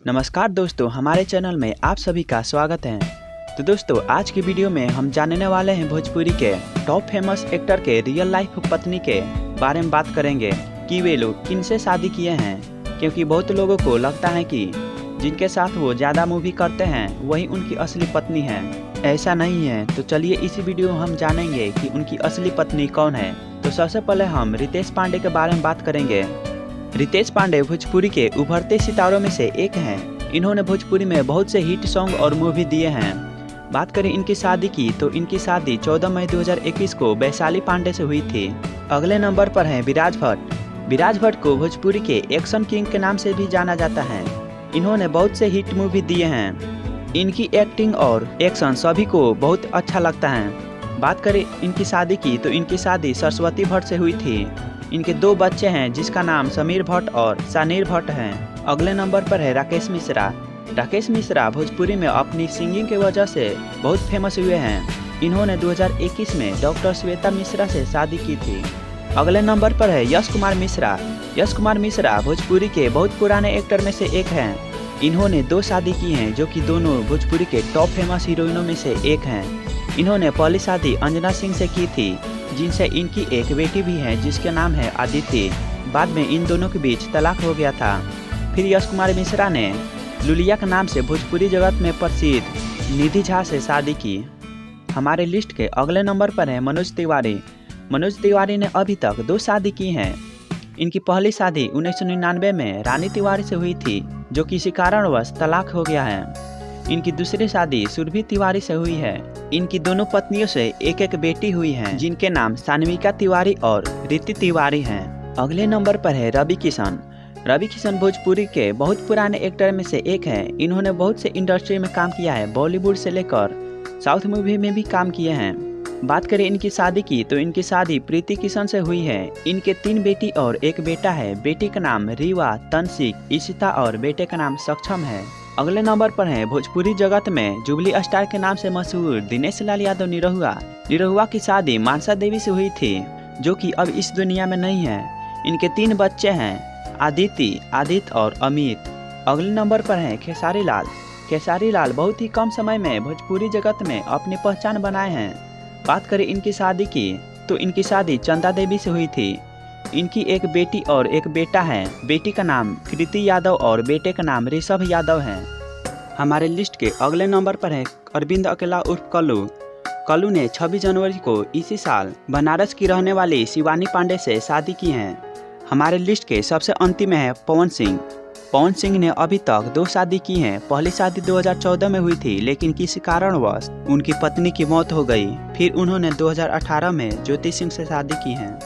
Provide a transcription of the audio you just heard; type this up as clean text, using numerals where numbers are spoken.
नमस्कार दोस्तों, हमारे चैनल में आप सभी का स्वागत है। तो दोस्तों, आज की वीडियो में हम जानने वाले हैं भोजपुरी के टॉप फेमस एक्टर के रियल लाइफ पत्नी के बारे में बात करेंगे कि वे लोग किनसे शादी किए हैं, क्योंकि बहुत लोगों को लगता है कि जिनके साथ वो ज़्यादा मूवी करते हैं वही उनकी असली पत्नी है। ऐसा नहीं है। तो चलिए इसी वीडियो में हम जानेंगे कि उनकी असली पत्नी कौन है। तो सबसे पहले हम रितेश पांडे के बारे में बात करेंगे। रितेश पांडे भोजपुरी के उभरते सितारों में से एक हैं। इन्होंने भोजपुरी में बहुत से हिट सॉन्ग और मूवी दिए हैं। बात करें इनकी शादी की तो इनकी शादी 14 मई 2021 को वैशाली पांडे से हुई थी। अगले नंबर पर हैं विराज भट्ट। विराज भट्ट को भोजपुरी के एक्शन किंग के नाम से भी जाना जाता है। इन्होंने बहुत से हिट मूवी दिए हैं। इनकी एक्टिंग और एक्शन सभी को बहुत अच्छा लगता है। बात करें इनकी शादी की तो इनकी शादी सरस्वती भट्ट से हुई थी। इनके 2 बच्चे हैं जिसका नाम समीर भट्ट और सानीर भट्ट हैं। अगले नंबर पर है राकेश मिश्रा। राकेश मिश्रा भोजपुरी में अपनी सिंगिंग की वजह से बहुत फेमस हुए हैं। इन्होंने 2021 में डॉक्टर श्वेता मिश्रा से शादी की थी। अगले नंबर पर है यश कुमार मिश्रा। यश कुमार मिश्रा भोजपुरी के बहुत पुराने एक्टर में से एक हैं। इन्होंने 2 शादी की हैं जो कि दोनों भोजपुरी के टॉप फेमस हीरोइनों में से एक हैं। इन्होंने पहली शादी अंजना सिंह से की थी, जिनसे इनकी एक बेटी भी है जिसका नाम है आदित्य। बाद में इन दोनों के बीच तलाक हो गया था। फिर यश कुमार मिश्रा ने लुलिया के नाम से भोजपुरी जगत में प्रसिद्ध निधि झा से शादी की। हमारे लिस्ट के अगले नंबर पर है मनोज तिवारी। मनोज तिवारी ने अभी तक 2 शादी की हैं। इनकी पहली शादी 1999 में रानी तिवारी से हुई थी, जो किसी कारणवश तलाक हो गया है। इनकी दूसरी शादी सुरभि तिवारी से हुई है। इनकी दोनों पत्नियों से एक एक बेटी हुई है, जिनके नाम सान्विका तिवारी और रीति तिवारी हैं। अगले नंबर पर है रवि किशन। रवि किशन भोजपुरी के बहुत पुराने एक्टर में से एक हैं। इन्होंने बहुत से इंडस्ट्री में काम किया है। बॉलीवुड से लेकर साउथ मूवी में भी काम किए हैं। बात करें इनकी शादी की तो इनकी शादी प्रीति किशन से हुई है। इनके 3 बेटी और 1 बेटा है। बेटी का नाम रीवा, तनसिक, इशिता और बेटे का नाम सक्षम है। अगले नंबर पर है भोजपुरी जगत में जुबली स्टार के नाम से मशहूर दिनेश लाल यादव निरहुआ। निरहुआ की शादी मानसा देवी से हुई थी, जो कि अब इस दुनिया में नहीं है। इनके 3 बच्चे हैं, आदित्य और अमित। अगले नंबर पर है खेसारी लाल। खेसारी लाल बहुत ही कम समय में भोजपुरी जगत में अपनी पहचान बनाए हैं। बात करें इनकी शादी की तो इनकी शादी चंदा देवी से हुई थी। इनकी एक बेटी और 1 बेटा है। बेटी का नाम कृति यादव और बेटे का नाम ऋषभ यादव है। हमारे लिस्ट के अगले नंबर पर है अरविंद अकेला उर्फ कल्लू। कल्लू ने 26 जनवरी को इसी साल बनारस की रहने वाली शिवानी पांडे से शादी की है। हमारे लिस्ट के सबसे अंतिम है पवन सिंह। पवन सिंह ने अभी तक 2 शादी की हैं। पहली शादी 2014 में हुई थी, लेकिन किसी कारणवश उनकी पत्नी की मौत हो गई। फिर उन्होंने 2018 में ज्योति सिंह से शादी की है।